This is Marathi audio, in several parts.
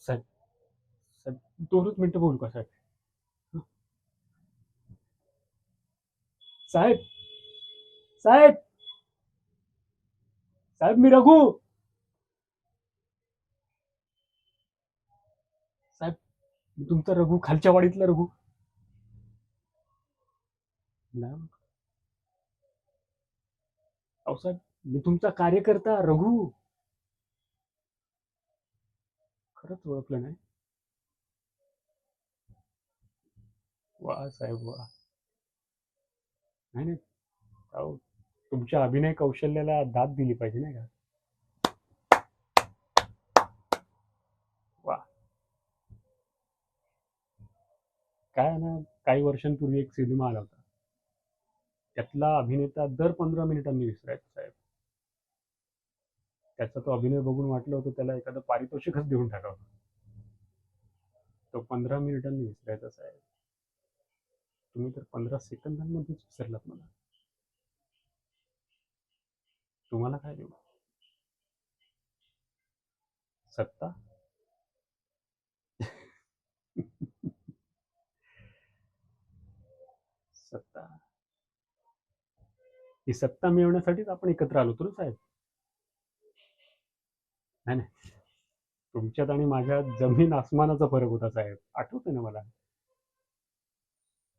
साहेब, साहेब 2च मिनिटं बोलू का साहेब? हं, साहेब, साहेब, साहेब मी रघु. साहेब, मी तुमचा रघु, खालच्या वाडीतला रघु. नाही, अहो साहेब, मी तुमचा कार्यकर्ता रघु. खरंच ओळखलं नाही? वा साहेब वा. नाही नाही, अहो तुमच्या अभिनय कौशल्याला दाद दिली पाहिजे नाही का? वा. काय आहे ना, काही वर्षांपूर्वी एक सिनेमा आला होता. त्यातला अभिनेता दर 15 मिनिटांनी विसरायचा साहेब. त्याचा तो अभिनय बघून वाटलं होतं त्याला एखादं पारितोषिकच देऊन टाकावं. तो 15 मिनिटांनी विसरायचा साहेब. तुम्ही तर 15 सेकंदांमध्येच विसरलात मला. तुम्हाला काय देऊ? सत्ता? सत्ता. ही सत्ता मिळवण्यासाठीच आपण एकत्र आलो होतो ना साहेब. नाही नाही, तुमच्यात आणि माझ्यात जमीन आसमानाचा फरक होता साहेब, आठवतंय ना मला.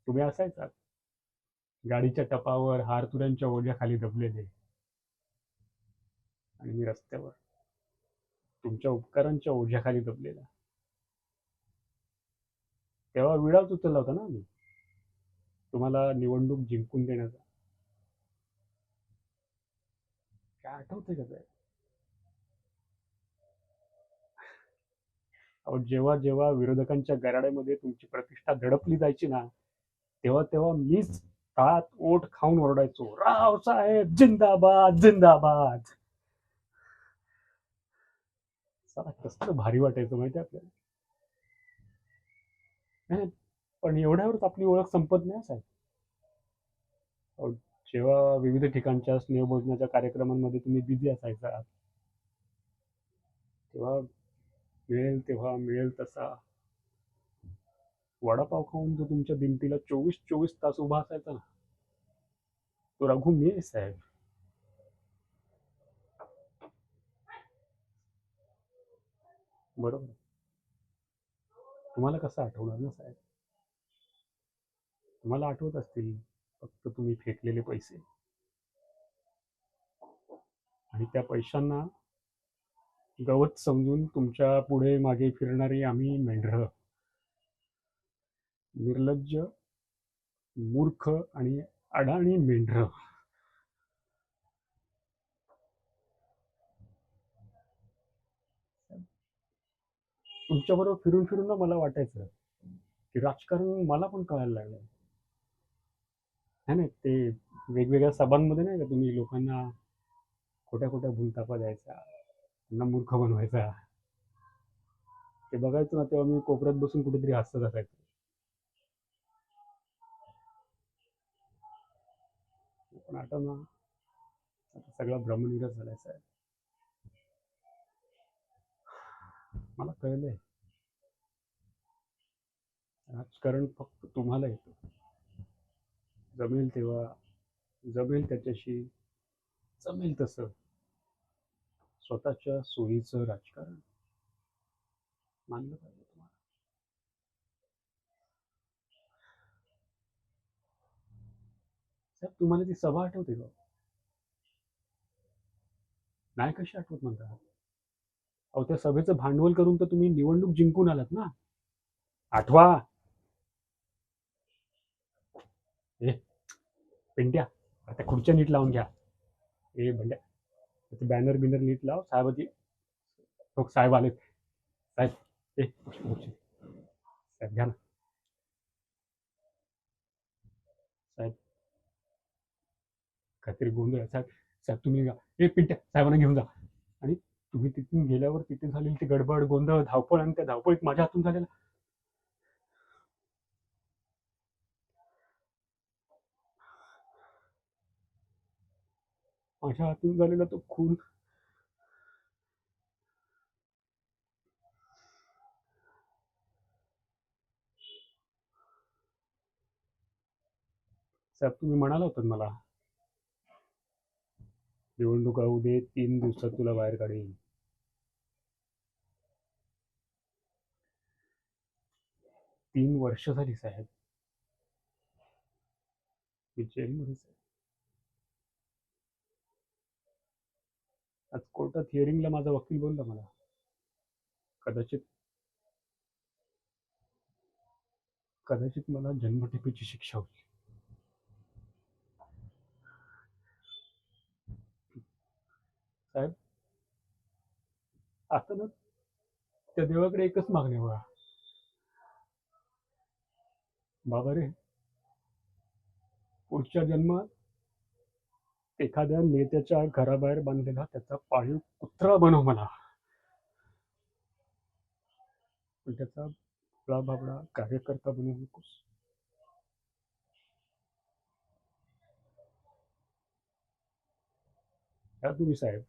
तुम्ही असायचात गाडीच्या टपावर हारतुऱ्यांच्या ओझ्याखाली दबलेले, आणि मी रस्त्यावर तुमच्या उपकारांच्या ओझ्याखाली दबलेला. तेव्हा विडाच उचलला होता ना मी, तुम्हाला निवडणूक जिंकून देण्याचा. काय आठवतंय का साहेब? अहो जेव्हा जेव्हा विरोधकांच्या गराड्यामध्ये तुमची प्रतिष्ठा दडपली जायची ना, तेव्हा तेव्हा मीच तात ओठ खाऊन ओरडायचो, रावसाहेब जिंदाबाद जिंदाबाद. साला कसलं भारी वाटायचं माहिती आपल्याला. नाही नाही, पण एवढ्यावरच आपली ओळख संपत नाही साहेब. अहो, जेव्हा विविध ठिकाणच्या स्नेहभोजनाच्या कार्यक्रमांमध्ये तुम्ही बिझी असायचा, तेव्हा मिळेल तेव्हा मिळेल तसा वडापाव खाऊन जो तुमच्या भिंतीला 24-24 तास उभा असायचा ना, तो रघु मी आहे साहेब. बरोबर. तुम्हाला कसं आठवणार ना साहेब? तुम्हाला आठवत असतील फक्त तुम्ही फेकलेले पैसे, आणि त्या पैशांना गवत समजून तुमच्या पुढे मागे फिरणारी आम्ही मेंढरं, निर्लज्ज, मूर्ख आणि अडाणी मेंढरं. तुमच्याबरोबर फिरून फिरून ना मला वाटायचं की राजकारण मला पण कळायला लागलं. नाही नाही, ते वेगवेगळ्या सभांमध्ये नाही का तुम्ही लोकांना खोट्या खोट्या भूलथापा द्यायचा, त्यांना मूर्ख बनवायचा, ते बघायचो ना तेव्हा मी कोपऱ्यात बसून कुठेतरी हसत असायचो. पण आता ना, आता सगळा भ्रमनिरास झालाय साहेब. मला कळलंय, राजकारण फक्त तुम्हाला येतं. जमेल तेव्हा, जमेल त्याच्याशी, जमेल तसं स्वतःच्या सोयीचं राजकारण मानलं पाहिजे तुम्हाला. साहेब तुम्हाला ती सभा आठवते का? नाही कशी आठवत म्हणता? अहो त्या सभेचं भांडवल करून तर तुम्ही निवडणूक जिंकून आलात ना. आठवा. ए पिंट्या, त्या खुर्च्या नीट लावून घ्या. ए भंड्या, ते बॅनर बिनर नीट लाव साहेबाची. हो साहेब आलेत साहेब. ए खुर्ची साहेब घ्या ना. साहेब काहीतरी गोंधळ आहे साहेब. साहेब तुम्ही घ्या. ए पिंट्या, साहेबांना घेऊन जा. आणि तुम्ही तिथून गेल्यावर तिथे झालेली ती गडबड गोंधळ धावपळ, आणि त्या धावपळीत माझ्या हातून झालेला, माझ्या हातून झालेला तो खून. साहेब तुम्ही म्हणाला होतात मला निवडणुका होऊ दे 3 दिवसात तुला बाहेर काढेन. 3 वर्ष झाली साहेब मी जेलमध्येच आहे. आज कोर्टात हिअरिंगला माझा वकील बोलला मला कदाचित कदाचित मला जन्मठेपेची शिक्षा होईल. साहेब आता ना त्या देवाकडे एकच मागणी आहे बघा. बाबा रे पुढच्या जन्मात एखाद्या नेत्याच्या घराबाहेर बांधलेला त्याचा पाळीव कुत्रा बनव मला, पण त्याचा भोळा बाबडा कार्यकर्ता बनवू नकोस. या तुम्ही साहेब.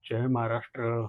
जय महाराष्ट्र.